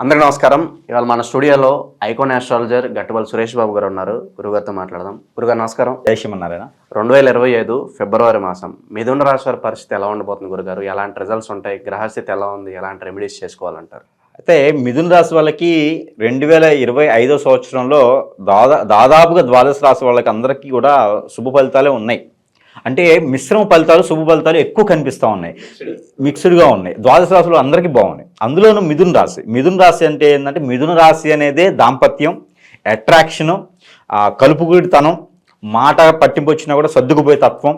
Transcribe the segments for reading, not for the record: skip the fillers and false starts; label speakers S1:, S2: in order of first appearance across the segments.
S1: అందరికీ నమస్కారం. ఇవాళ మన స్టూడియోలో ఐకాన్ ఆస్ట్రాలజర్ గట్టుబల్ సురేష్ బాబు గారు ఉన్నారు. గురుగారితో మాట్లాడదాం. గురుగారు నమస్కారం.
S2: జయశ్రీమన్నారాయణ.
S1: 2025 ఫిబ్రవరి మాసం మిథున రాశి వారి పరిస్థితి ఎలా ఉండబోతుంది గురుగారు? ఎలాంటి రిజల్ట్స్ ఉంటాయి? గ్రహస్థితి ఎలా ఉంది? ఎలాంటి రెమెడీస్ చేసుకోవాలంటారు?
S2: అయితే మిథున రాశి వాళ్ళకి 2025 సంవత్సరంలో దాదాపుగా ద్వాదశ రాశి వాళ్ళకి అందరికీ కూడా శుభ ఫలితాలే ఉన్నాయి. అంటే మిశ్రమ ఫలితాలు, శుభ ఫలితాలు ఎక్కువ కనిపిస్తూ ఉన్నాయి, మిక్స్డ్గా ఉన్నాయి. ద్వాదశ రాశులు అందరికీ బాగున్నాయి. అందులోనూ మిథున రాశి అంటే ఏంటంటే, మిథున రాశి అనేదే దాంపత్యం, అట్రాక్షను, కలుపుగుడితనం, మాట పట్టింపు వచ్చినా కూడా సర్దుకుపోయే తత్వం,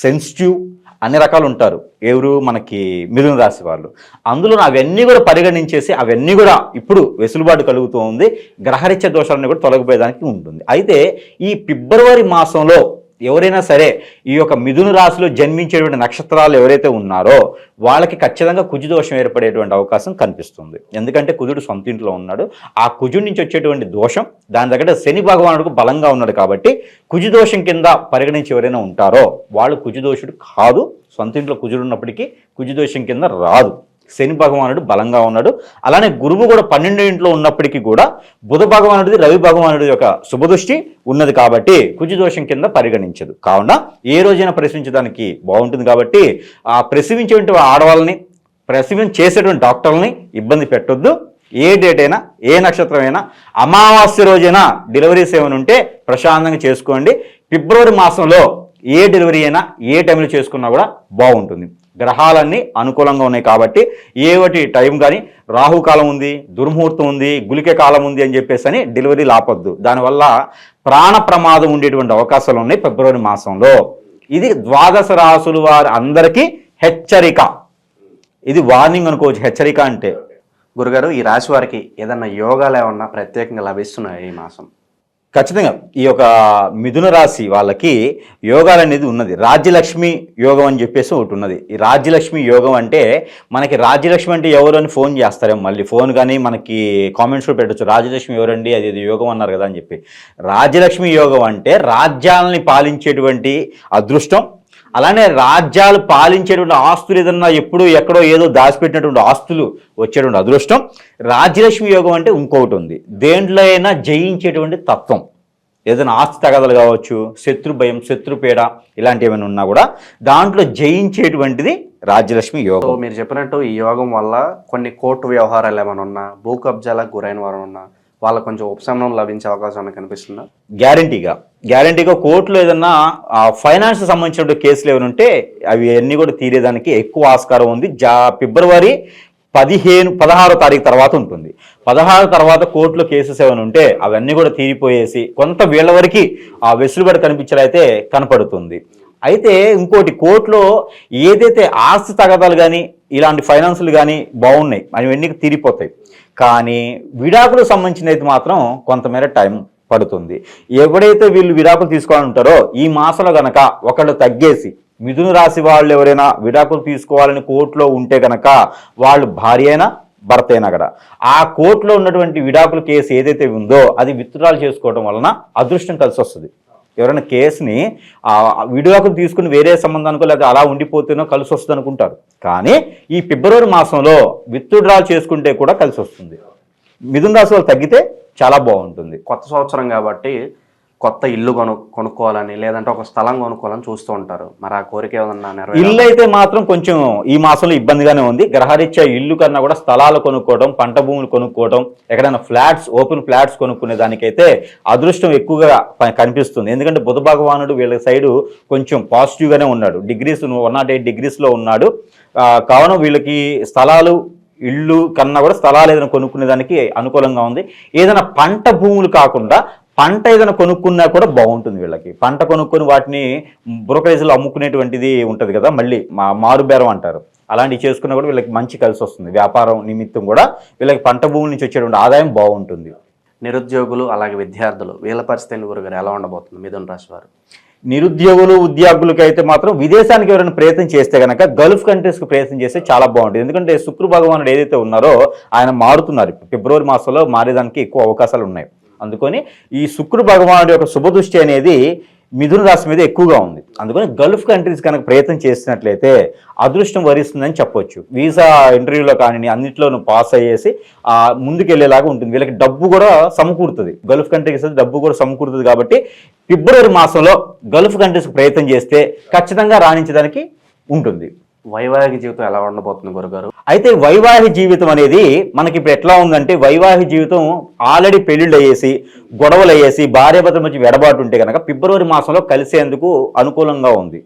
S2: సెన్సిటివ్, అన్ని రకాలు ఉంటారు ఎవరు మనకి మిథున రాశి వాళ్ళు. అందులో అవన్నీ కూడా పరిగణించేసి అవన్నీ కూడా ఇప్పుడు వెసులుబాటు కలుగుతూ ఉంది. గ్రహరీత్యా దోషాలన్నీ కూడా తొలగిపోయేదానికి ఉంటుంది. అయితే ఈ ఫిబ్రవరి మాసంలో ఎవరైనా సరే ఈ యొక్క మిథున రాశిలో జన్మించేటువంటి నక్షత్రాలు ఎవరైతే ఉన్నారో వాళ్ళకి ఖచ్చితంగా కుజు దోషం ఏర్పడేటువంటి అవకాశం కనిపిస్తుంది. ఎందుకంటే కుజుడు సొంత ఇంట్లో ఉన్నాడు. ఆ కుజుడి నుంచి వచ్చేటువంటి దోషం దాని దగ్గర శని భగవానుడికి బలంగా ఉన్నాడు కాబట్టి కుజు దోషం కింద పరిగణించి ఎవరైనా ఉంటారో వాళ్ళు కుజు దోషుడు కాదు. సొంత ఇంట్లో కుజుడు ఉన్నప్పటికీ కుజు దోషం కింద రాదు. శని భగవానుడు బలంగా ఉన్నాడు. అలానే గురువు కూడా 12 ఇంట్లో ఉన్నప్పటికీ కూడా బుధ భగవానుడిది, రవి భగవానుడి యొక్క శుభదృష్టి ఉన్నది కాబట్టి కుజు దోషం కింద పరిగణించదు. కావున ఏ రోజైనా ప్రసవించడానికి బాగుంటుంది. కాబట్టి ఆ ప్రసవించేటువంటి ఆడవాళ్ళని, ప్రసవం చేసేటువంటి డాక్టర్లని ఇబ్బంది పెట్టొద్దు. ఏ డేట్ అయినా, ఏ నక్షత్రం అయినా, అమావాస్య రోజైనా డెలివరీస్ ఏమైనా ఉంటే ప్రశాంతంగా చేసుకోండి. ఫిబ్రవరి మాసంలో ఏ డెలివరీ అయినా ఏ టైంలో చేసుకున్నా కూడా బాగుంటుంది. గ్రహాలన్నీ అనుకూలంగా ఉన్నాయి కాబట్టి ఏవటి టైం కానీ, రాహుకాలం ఉంది, దుర్ముహూర్తం ఉంది, గులికే కాలం ఉంది అని చెప్పేసి అని డెలివరీలు ఆపొద్దు. దానివల్ల ప్రాణ ప్రమాదం ఉండేటువంటి అవకాశాలు ఉన్నాయి ఫిబ్రవరి మాసంలో. ఇది ద్వాదశ రాశుల వారి అందరికీ హెచ్చరిక. ఇది వార్నింగ్ అనుకోవచ్చు. హెచ్చరిక అంటే
S1: గురుగారు, ఈ రాశి వారికి ఏదన్నా యోగాలు ఏమన్నా ప్రత్యేకంగా లభిస్తున్నాయి ఈ మాసం?
S2: ఖచ్చితంగా ఈ యొక్క మిథున రాశి వాళ్ళకి యోగాలు అనేది ఉన్నది. రాజ్యలక్ష్మి యోగం అని చెప్పేసి ఒకటి ఉన్నది. ఈ రాజ్యలక్ష్మి యోగం అంటే మనకి రాజ్యలక్ష్మి అంటే ఎవరు అని ఫోన్ చేస్తారేమో, మళ్ళీ ఫోన్ కానీ మనకి కామెంట్స్లో పెట్టచ్చు. రాజ్యలక్ష్మి ఎవరండి, అది యోగం అన్నారు కదా అని చెప్పి. రాజ్యలక్ష్మి యోగం అంటే రాజ్యాలని పాలించేటువంటి అదృష్టం, అలానే రాజ్యాలు పాలించేటువంటి ఆస్తులు, ఏదన్నా ఎప్పుడు ఎక్కడో ఏదో దాచిపెట్టినటువంటి ఆస్తులు వచ్చేటువంటి అదృష్టం. రాజ్యలక్ష్మి యోగం అంటే ఇంకొకటి ఉంది, దేంట్లో అయినా జయించేటువంటి తత్వం. ఏదైనా ఆస్తి తగదలు కావచ్చు, శత్రు భయం, శత్రుపీడ ఇలాంటివి ఏమైనా ఉన్నా కూడా దాంట్లో జయించేటువంటిది రాజ్యలక్ష్మి యోగం.
S1: మీరు చెప్పినట్టు ఈ యోగం వల్ల కొన్ని కోర్టు వ్యవహారాలు ఏమైనా ఉన్నా, భూ కబ్జాలకు గురైన వారు ఉన్నా వాళ్ళకు కొంచెం ఉపశమనం లభించే అవకాశం కనిపిస్తుందా?
S2: గ్యారంటీగా కోర్టులో ఏదన్నా ఫైనాన్స్ సంబంధించిన కేసులు ఏమైనా ఉంటే అవి అన్నీ కూడా తీరేదానికి ఎక్కువ ఆస్కారం ఉంది. ఫిబ్రవరి 16వ తారీఖు తర్వాత ఉంటుంది. 16 తర్వాత కోర్టులో కేసెస్ ఏమైనా ఉంటే అవన్నీ కూడా తీరిపోయేసి కొంత వీళ్ళ వరకు ఆ వెసులుబాటు కనిపించడైతే కనపడుతుంది. అయితే ఇంకోటి, కోర్టులో ఏదైతే ఆస్తి తగదాలు కానీ ఇలాంటి ఫైనాన్సులు కానీ బాగున్నాయి అవన్నీ తీరిపోతాయి. కానీ విడాకులకు సంబంధించినది మాత్రం కొంతమేర టైం పడుతుంది. ఎప్పుడైతే వీళ్ళు విడాకులు తీసుకోవాలంటారో ఈ మాసంలో గనక ఒకళ్ళు తగ్గేసి మిథున రాశి వాళ్ళు ఎవరైనా విడాకులు తీసుకోవాలని కోర్టులో ఉంటే గనక వాళ్ళు భార్య అయినా భర్త అయినా కూడా ఆ కోర్టులో ఉన్నటువంటి విడాకుల కేసు ఏదైతే ఉందో అది విత్డ్రాల్ చేసుకోవడం వలన అదృష్టం కలిసి వస్తుంది. ఎవరైనా కేసుని విడాకులు తీసుకుని వేరే సంబంధానికో లేదా అలా ఉండిపోతేనో కలిసి వస్తుంది అనుకుంటారు. కానీ ఈ ఫిబ్రవరి మాసంలో విత్డ్రాల్ చేసుకుంటే కూడా కలిసి వస్తుంది. మిథున రాశి వాళ్ళు తగ్గితే చాలా బాగుంటుంది.
S1: కొత్త సంవత్సరం కాబట్టి కొత్త ఇల్లు కొనుక్కోవాలని, లేదంటే ఒక స్థలం కొనుక్కోవాలని చూస్తూ ఉంటారు. మరి ఆ కోరిక ఏమన్నా
S2: ఇల్లు అయితే మాత్రం కొంచెం ఈ మాసంలో ఇబ్బందిగానే ఉంది. గ్రహరీత్యా ఇల్లు కన్నా కూడా స్థలాలు కొనుక్కోవడం, పంట భూములు కొనుక్కోవడం, ఎక్కడైనా ఫ్లాట్స్, ఓపెన్ ఫ్లాట్స్ కొనుక్కునే దానికైతే అదృష్టం ఎక్కువగా కనిపిస్తుంది. ఎందుకంటే బుధ భగవానుడు వీళ్ళ సైడు కొంచెం పాజిటివ్గానే ఉన్నాడు. 108 డిగ్రీస్లో ఉన్నాడు. కావున వీళ్ళకి స్థలాలు, ఇళ్ళు కన్నా కూడా స్థలాలు ఏదైనా కొనుక్కునే దానికి అనుకూలంగా ఉంది. ఏదైనా పంట భూములు కాకుండా పంట ఏదైనా కొనుక్కున్నా కూడా బాగుంటుంది. వీళ్ళకి పంట కొనుక్కొని వాటిని బ్రోకరేజ్లో అమ్ముకునేటువంటిది ఉంటుంది కదా, మళ్ళీ మారుబేరం అంటారు. అలాంటివి చేసుకున్నా కూడా వీళ్ళకి మంచి కలిసి వస్తుంది. వ్యాపారం నిమిత్తం కూడా వీళ్ళకి పంట భూముల నుంచి వచ్చేటువంటి ఆదాయం బాగుంటుంది.
S1: నిరుద్యోగులు అలాగే విద్యార్థులు వీళ్ళ పరిస్థితి గురుగారు ఎలా ఉండబోతుంది మిథున రాశి వారు?
S2: నిరుద్యోగులు, ఉద్యోగులకి అయితే మాత్రం విదేశానికి ఎవరైనా ప్రయత్నం చేస్తే కనుక గల్ఫ్ కంట్రీస్కి ప్రయత్నం చేస్తే చాలా బాగుంటుంది. ఎందుకంటే శుక్ర భగవానుడు ఏదైతే ఉన్నారో ఆయన మారుతున్నారు. ఫిబ్రవరి మాసంలో మారేదానికి ఎక్కువ అవకాశాలు ఉన్నాయి. అందుకని ఈ శుక్ర భగవానుడి యొక్క శుభదృష్టి అనేది మిథున రాశి మీద ఎక్కువగా ఉంది. అందుకని గల్ఫ్ కంట్రీస్ కనుక ప్రయత్నం చేసినట్లయితే అదృష్టం వరిస్తుందని చెప్పొచ్చు. వీసా ఇంటర్వ్యూలో కానీ అన్నింటిలోనూ పాస్ అయ్యేసి ముందుకెళ్లేలాగా ఉంటుంది. వీళ్ళకి డబ్బు కూడా సమకూరుతుంది, గల్ఫ్ కంట్రీస్ డబ్బు కూడా సమకూరుతుంది. కాబట్టి ఫిబ్రవరి మాసంలో గల్ఫ్ కంట్రీస్కి ప్రయత్నం చేస్తే ఖచ్చితంగా రాణించడానికి ఉంటుంది.
S1: వైవాహిక జీవితం ఎలా ఉండబోతుంది గురుగారు?
S2: అయితే వైవాహిక జీవితం అనేది మనకి ఇప్పుడు ఎట్లా ఉందంటే, వైవాహిక జీవితం ఆల్రెడీ పెళ్లిళ్ళు అయ్యేసి గొడవలు అయ్యేసి భార్యాభర్తల మధ్య వెడబాటు ఉంటే కనుక ఫిబ్రవరి మాసంలో కలిసేందుకు అనుకూలంగా ఉంది.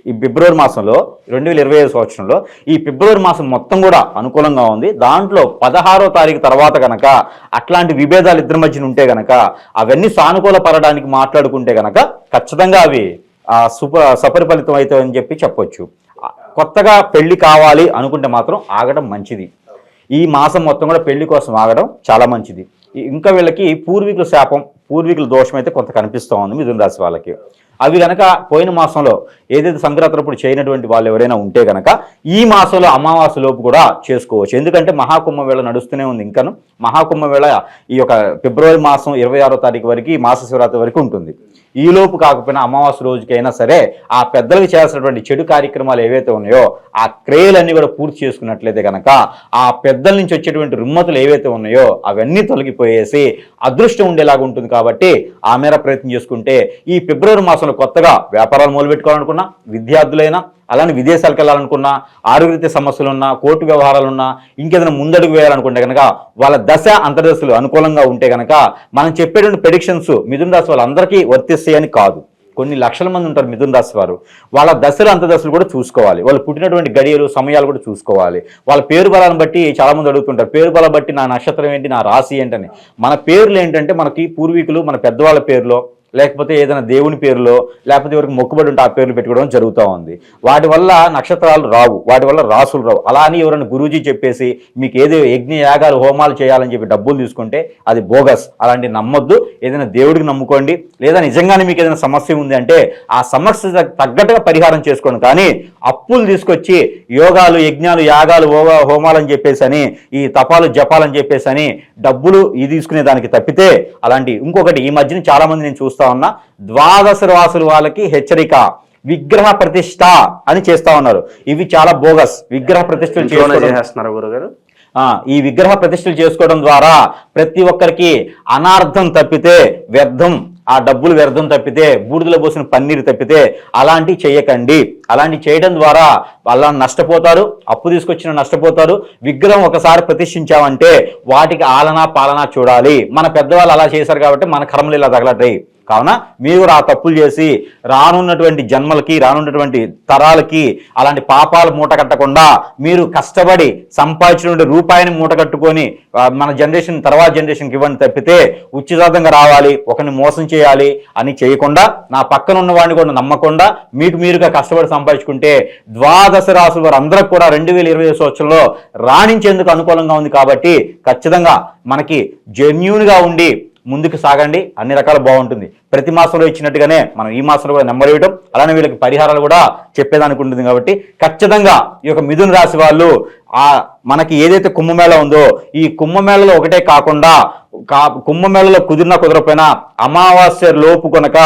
S2: ఈ ఫిబ్రవరి మాసంలో 2025 సంవత్సరంలో ఈ ఫిబ్రవరి మాసం మొత్తం కూడా అనుకూలంగా ఉంది. దాంట్లో 16వ తారీఖు తర్వాత కనుక అట్లాంటి విభేదాలు ఇద్దరి మధ్యన ఉంటే కనుక అవన్నీ సానుకూల పడడానికి మాట్లాడుకుంటే కనుక ఖచ్చితంగా అవి సపరిఫలితం అవుతాయని చెప్పొచ్చు. కొత్తగా పెళ్లి కావాలి అనుకుంటే మాత్రం ఆగడం మంచిది. ఈ మాసం మొత్తం కూడా పెళ్లి కోసం ఆగడం చాలా మంచిది. ఇంకా వీళ్ళకి పూర్వీకుల శాపం, పూర్వీకుల దోషం అయితే కొంత కనిపిస్తూ ఉంది మిథున రాశి వాళ్ళకి. అవి కనుక పోయిన మాసంలో ఏదైతే సంక్రాంతిప్పుడు చేయనటువంటి వాళ్ళు ఎవరైనా ఉంటే కనుక ఈ మాసంలో అమావాస్య లోపు కూడా చేసుకోవచ్చు. ఎందుకంటే మహాకుంభమేళ నడుస్తూనే ఉంది. ఇంకాను మహాకుంభమేళ ఈ యొక్క ఫిబ్రవరి మాసం 26వ తారీఖు వరకు మాస శివరాత్రి వరకు ఉంటుంది. ఈ లోపు కాకపోయినా అమావాస్య రోజుకైనా సరే ఆ పెద్దలకు చేయాల్సినటువంటి చెడు కార్యక్రమాలు ఏవైతే ఉన్నాయో ఆ క్రియలన్నీ కూడా పూర్తి చేసుకున్నట్లయితే కనుక ఆ పెద్దల నుంచి వచ్చేటువంటి రుమ్మతులు ఏవైతే ఉన్నాయో అవన్నీ తొలగిపోయేసి అదృష్టం ఉండేలాగా ఉంటుంది. కాబట్టి ఆ మేర ప్రయత్నం చేసుకుంటే ఈ ఫిబ్రవరి మాసంలో కొత్తగా వ్యాపారాలు మొదలుపెట్టుకోవాలనుకున్నా, విద్యార్థులైనా అలానే విదేశాలకు వెళ్ళాలనుకున్నా, ఆరోగ్య సమస్యలున్నా, కోర్టు వ్యవహారాలున్నా, ఇంకేదైనా ముందడుగు వేయాలనుకుంటే కనుక వాళ్ళ దశ అంతర్దశలు అనుకూలంగా ఉంటే కనుక మనం చెప్పేటువంటి ప్రెడిక్షన్స్ మిథున రాశి వాళ్ళందరికీ వర్తిస్తాయని కాదు. కొన్ని లక్షల మంది ఉంటారు మిథున రాశి వారు. వాళ్ళ దశలు అంతర్దశలు కూడా చూసుకోవాలి. వాళ్ళు పుట్టినటువంటి గడియలు సమయాలు కూడా చూసుకోవాలి. వాళ్ళ పేరు బలాన్ని బట్టి చాలా మంది అడుగుతుంటారు, పేరు బలం బట్టి నా నక్షత్రం ఏంటి, నా రాశి ఏంటని. మన పేర్లు ఏంటంటే మనకి పూర్వీకులు మన పెద్దవాళ్ళ పేరులో లేకపోతే ఏదైనా దేవుని పేరులో లేకపోతే ఎవరికి మొక్కుబడి ఉంటే ఆ పేర్లు పెట్టుకోవడం జరుగుతూ ఉంది. వాటి వల్ల నక్షత్రాలు రావు, వాటి వల్ల రాసులు రావు. అలా అని ఎవరైనా గురూజీ చెప్పేసి మీకు ఏదో యజ్ఞ యాగాలు హోమాలు చేయాలని చెప్పి డబ్బులు తీసుకుంటే అది బోగస్. అలాంటి నమ్మొద్దు. ఏదైనా దేవుడికి నమ్ముకోండి. లేదా నిజంగానే మీకు ఏదైనా సమస్య ఉంది అంటే ఆ సమస్య తగ్గట్టుగా పరిహారం చేసుకోండి. కానీ అప్పులు తీసుకొచ్చి యోగాలు యజ్ఞాలు యాగాలు హోమాలు అని చెప్పేసి అని ఈ తపాలు జపాలని చెప్పేసి అని డబ్బులు ఇది తీసుకునే దానికి తప్పితే అలాంటి ఇంకొకటి ఈ మధ్యన చాలా మంది నేను చూస్తా ఉన్నా, ద్వాదశ రాసుల వాళ్ళకి హెచ్చరిక, విగ్రహ ప్రతిష్ట అని చేస్తా ఉన్నారు. ఇవి చాలా బోగస్. విగ్రహ ప్రతిష్టలు
S1: చేస్తున్నారు గురుగారు.
S2: ఈ విగ్రహ ప్రతిష్టలు చేసుకోవడం ద్వారా ప్రతి ఒక్కరికి అనార్థం తప్పితే వ్యర్థం, ఆ డబ్బులు వ్యర్థం తప్పితే, బూడిదలో పోసిన పన్నీరు తప్పితే అలాంటివి చేయకండి. అలాంటి చేయడం ద్వారా వాళ్ళ నష్టపోతారు, అప్పు తీసుకొచ్చిన నష్టపోతారు. విగ్రహం ఒకసారి ప్రతిష్ఠించామంటే వాటికి ఆలనా పాలనా చూడాలి. మన పెద్దవాళ్ళు అలా చేశారు కాబట్టి మన కర్మలు ఇలా తగలటాయి. కావున మీరు కూడా ఆ తప్పులు చేసి రానున్నటువంటి జన్మలకి రానున్నటువంటి తరాలకి అలాంటి పాపాలు మూట కట్టకుండా మీరు కష్టపడి సంపాదించినటువంటి రూపాయిని మూట కట్టుకొని మన జనరేషన్ తర్వాత జనరేషన్కి ఇవ్వండి తప్పితే ఉచితంగా రావాలి, ఒకరిని మోసం చేయాలి అని చేయకుండా, నా పక్కన ఉన్న వాడిని కూడా నమ్మకుండా మీకు మీరుగా కష్టపడి సంపాదించుకుంటే ద్వాదశ రాసుల వారు అందరికి కూడా 2025 సంవత్సరంలో రాణించేందుకు అనుకూలంగా ఉంది. కాబట్టి ఖచ్చితంగా మనకి జెన్యూన్గా ఉండి ముందుకు సాగండి, అన్ని రకాలు బాగుంటుంది. ప్రతి మాసంలో ఇచ్చినట్టుగానే మనం ఈ మాసంలో కూడా నెంబర్ ఇవ్వడం, అలానే వీళ్ళకి పరిహారాలు కూడా చెప్పేదానికి ఉంటుంది. కాబట్టి ఖచ్చితంగా ఈ యొక్క మిథున రాశి వాళ్ళు మనకి ఏదైతే కుంభమేళ ఉందో ఈ కుంభమేళలో ఒకటే కాకుండా కుంభమేళలో కుదిరినా కుదరకపోయినా అమావాస్య లోపు కనుక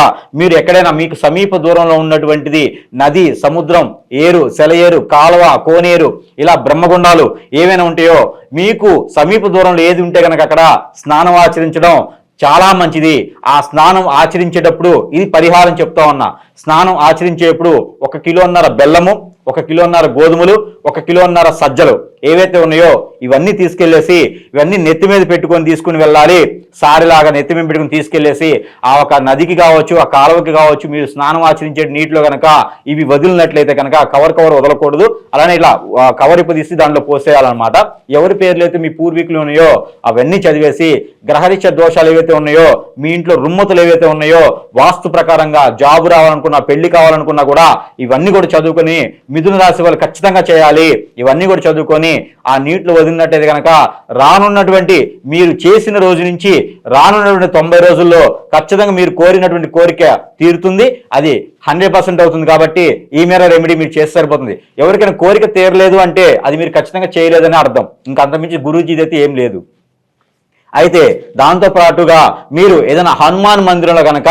S2: మీరు ఎక్కడైనా మీకు సమీప దూరంలో ఉన్నటువంటిది నది, సముద్రం, ఏరు, సెలయేరు, కాలువ, కోనేరు, ఇలా బ్రహ్మగుండాలు ఏవైనా ఉంటాయో మీకు సమీప దూరంలో ఏది ఉంటే కనుక అక్కడ స్నానం ఆచరించడం చాలా మంచిది. ఆ స్నానం ఆచరించేటప్పుడు ఇది పరిహారం చెప్తా ఉన్నా. స్నానం ఆచరించేటప్పుడు 1.5 కిలో బెల్లము, 1.5 కిలో గోధుమలు, 1.5 కిలో సజ్జలు ఏవైతే ఉన్నాయో ఇవన్నీ తీసుకెళ్లేసి ఇవన్నీ నెత్తి మీద పెట్టుకొని తీసుకుని వెళ్ళాలి. సారిలాగా నెత్తి మీద పెట్టుకుని తీసుకెళ్లేసి ఆ ఒక నదికి కావచ్చు, ఆ కాలువకి కావచ్చు, మీరు స్నానం ఆచరించే నీటిలో కనుక ఇవి వదిలినట్లయితే కనుక కవర్ వదలకూడదు. అలానే ఇలా కవర్ తీసి దాంట్లో పోసేయాలన్నమాట. ఎవరి పేర్లు అయితే మీ పూర్వీకులు ఉన్నాయో అవన్నీ చదివేసి గ్రహరీత్యా దోషాలు ఏవైతే ఉన్నాయో, మీ ఇంట్లో రుమ్మతులు ఏవైతే ఉన్నాయో, వాస్తు ప్రకారంగా జాబు రావాలనుకున్నా, పెళ్లి కావాలనుకున్నా కూడా ఇవన్నీ కూడా చదువుకొని మిథున రాశి వాళ్ళు ఖచ్చితంగా చేయాలి. ఇవన్నీ కూడా చదువుకొని ఆ నీటిలో వదిలినట్టయితే కనుక రానున్నటువంటి మీరు చేసిన రోజు నుంచి రానున్నటువంటి 90 రోజుల్లో ఖచ్చితంగా మీరు కోరినటువంటి కోరిక తీరుతుంది. అది 100% అవుతుంది. కాబట్టి ఈ మేర రెమెడీ మీరు చేస్తే సరిపోతుంది. ఎవరికైనా కోరిక తీరలేదు అంటే అది మీరు ఖచ్చితంగా చేయలేదని అర్థం. ఇంకా అంతమించి గురూజీది అయితే ఏం లేదు. అయితే దాంతో పాటుగా మీరు ఏదైనా హనుమాన్ మందిరంలో కనుక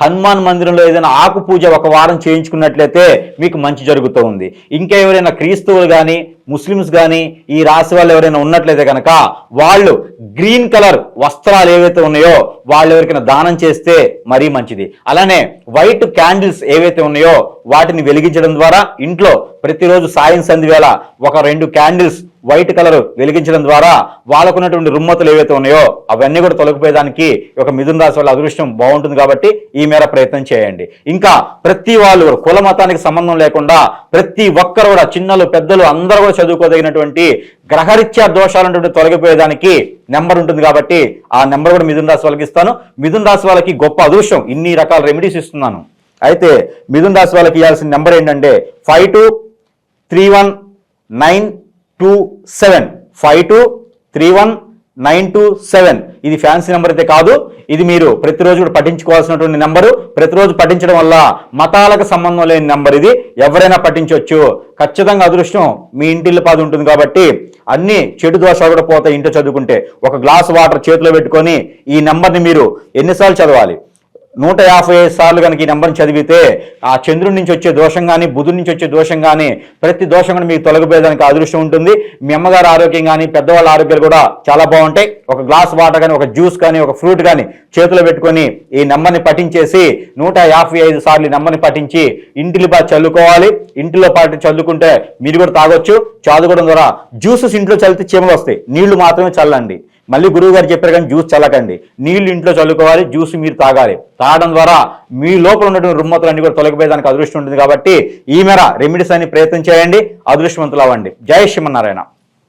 S2: హనుమాన్ మందిరంలో ఏదైనా ఆకు పూజ ఒక వారం చేయించుకున్నట్లయితే మీకు మంచి జరుగుతూ ఉంది. ఇంకా ఎవరైనా క్రీస్తువులు కానీ ముస్లిమ్స్ కానీ ఈ రాశి వాళ్ళు ఎవరైనా ఉన్నట్లయితే కనుక వాళ్ళు గ్రీన్ కలర్ వస్త్రాలు ఏవైతే ఉన్నాయో వాళ్ళు ఎవరికైనా దానం చేస్తే మరీ మంచిది. అలానే వైట్ క్యాండిల్స్ ఏవైతే ఉన్నాయో వాటిని వెలిగించడం ద్వారా ఇంట్లో ప్రతిరోజు సాయం సంధి వేళ ఒక 2 క్యాండిల్స్ వైట్ కలర్ వెలిగించడం ద్వారా వాళ్ళకున్నటువంటి రుమ్మతులు ఏవైతే ఉన్నాయో అవన్నీ కూడా తొలగిపోయేదానికి ఒక మిథున రాశి వాళ్ళ అదృష్టం బాగుంటుంది. కాబట్టి ఈ మేర ప్రయత్నం చేయండి. ఇంకా ప్రతి వాళ్ళు కూడా కుల మతానికి సంబంధం లేకుండా ప్రతి ఒక్కరు కూడా చిన్నలు పెద్దలు అందరూ కూడా చదువుకోదగినటువంటి గ్రహరీత్యా దోషాలు తొలగిపోయేదానికి నెంబర్ ఉంటుంది. కాబట్టి ఆ నెంబర్ కూడా మిథున రాశి వాళ్ళకి ఇస్తాను. మిథున రాశి వాళ్ళకి గొప్ప అదృష్టం, ఇన్ని రకాల రెమెడీస్ ఇస్తున్నాను. అయితే మిథున రాశి వాళ్ళకి ఇవ్వాల్సిన నెంబర్ ఏంటంటే 52319227 52319227. ఇది ఫ్యాన్సీ నెంబర్ అయితే కాదు, ఇది మీరు ప్రతిరోజు కూడా పఠించుకోవాల్సినటువంటి నెంబరు. ప్రతిరోజు పఠించడం వల్ల మతాలకు సంబంధం లేని నెంబర్ ఇది, ఎవరైనా పఠించవచ్చు. ఖచ్చితంగా అదృష్టం మీ ఇంటిల్లి పాది ఉంటుంది. కాబట్టి అన్ని చెడు దోషాలు కూడా పోతాయి ఇంట్లో చదువుకుంటే. ఒక గ్లాస్ వాటర్ చేతిలో పెట్టుకొని ఈ నెంబర్ని మీరు ఎన్నిసార్లు చదవాలి? 155 సార్లు కనుక ఈ నెంబర్ని చదివితే ఆ చంద్రుడి నుంచి వచ్చే దోషం కానీ బుధుడి నుంచి వచ్చే దోషం కానీ ప్రతి దోషం కూడా మీకు తొలగిపోయేదానికి అదృష్టం ఉంటుంది. మీ అమ్మగారు ఆరోగ్యం కానీ పెద్దవాళ్ళ ఆరోగ్యాలు కూడా చాలా బాగుంటాయి. ఒక గ్లాస్ వాటర్ కానీ ఒక జ్యూస్ కానీ ఒక ఫ్రూట్ కానీ చేతిలో పెట్టుకొని ఈ నెంబర్ని పఠించేసి 155 సార్లు ఈ నెంబర్ని పఠించి ఇంటిలో పాటు చల్లుకోవాలి. ఇంటిలో పాటు చల్లుకుంటే మీరు కూడా తాగొచ్చు. చదువుకోవడం ద్వారా జ్యూసెస్ ఇంట్లో చల్లితే చీమలు వస్తాయి, నీళ్లు మాత్రమే చల్లండి. మళ్ళీ గురువు గారు చెప్పారు కానీ జ్యూస్ చల్లకండి, నీళ్లు ఇంట్లో చల్లుకోవాలి, జ్యూస్ మీరు తాగాలి. తాగడం ద్వారా మీ లోపల ఉన్నటువంటి రుమ్మతులన్నీ కూడా తొలగిపోయేదానికి అదృష్టం ఉంటుంది. కాబట్టి ఈ మేర రెమెడీస్ అని ప్రయత్నం చేయండి, అదృష్టవంతులు అవ్వండి. జై శ్రీమన్నారాయణ.